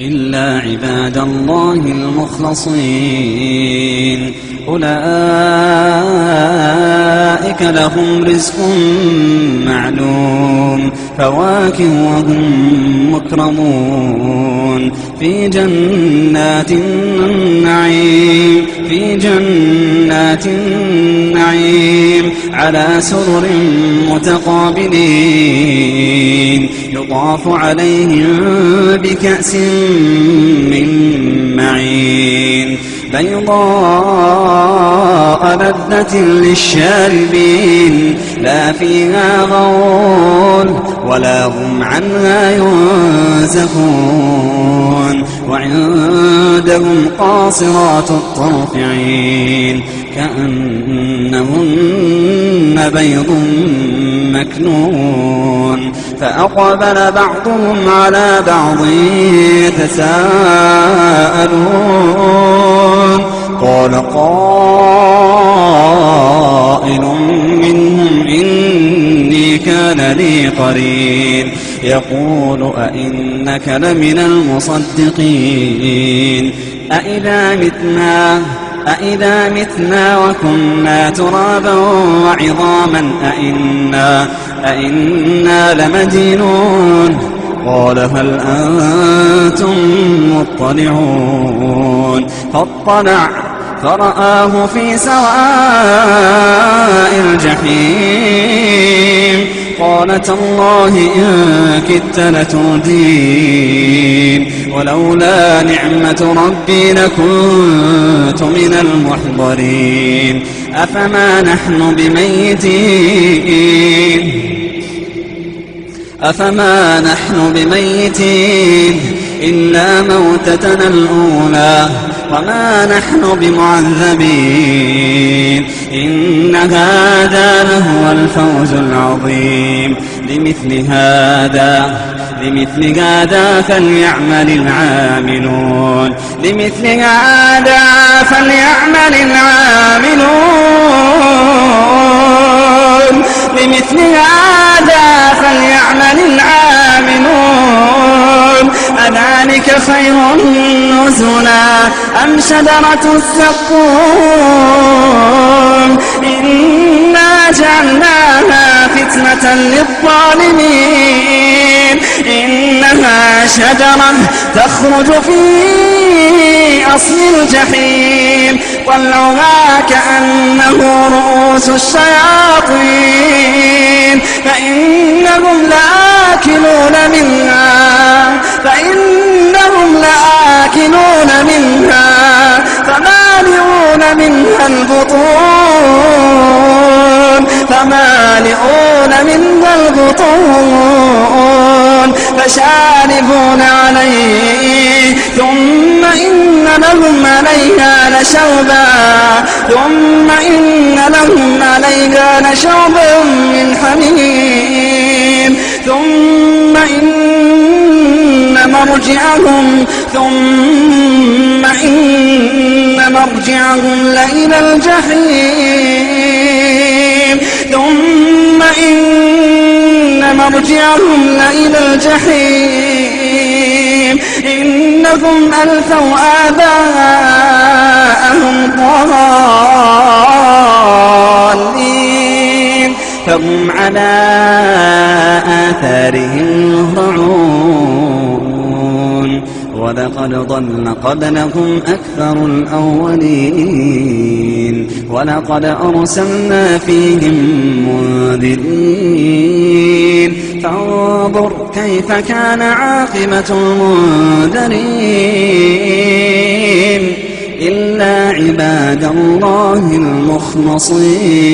إلا عباد الله المخلصين أولئك لهم رزق معلوم فواكه وهم مكرمون في جنات النعيم على سرر متقابلين يطاف عليهم بكأس من معين بيضاء لذة للشاربين لا فيها غول ولا هم عنها ينزفون وعندهم قاصرات الطرف عين كأنهن بيض مكنون فأقبل بعضهم على بعض يتساءلون قال قائل منهم إني كان لي قرين يقول أئنك لمن المصدقين أإذا متنا وكنا ترابا وعظاما أئنا لمدينون قال هل أنتم مطلعون فاطلع فرآه في سواء الجحيم قال تالله إن كدت لتردين ولولا نعمة ربي لكنت من المحضرين أفما نحن بميتين إلا موتتنا الأولى وما نحن بمعذبين إن هذا لهو الفوز العظيم لمثل هذا فليعمل العاملون أذلك خير نزلا أم شجرة الزقوم إنا جعلناها فتنة للظالمين إنها شجرة تخرج في أصل الجحيم طلعها كأنه رؤوس الشياطين فإنهم لآكلون منها فمالئون منها البطون فشاربون عليه ثم إن لهم عليها لشوبا من حميم ثم إن مرجعهم لإلى الجحيم إنهم ألفوا آباءهم ضالين فهم على آثارهم يهرعون ولقد ضل قبلهم أكثر الأولين ولقد أرسلنا فيهم منذرين فانظر كيف كان عاقبة المنذرين إلا عباد الله المخلصين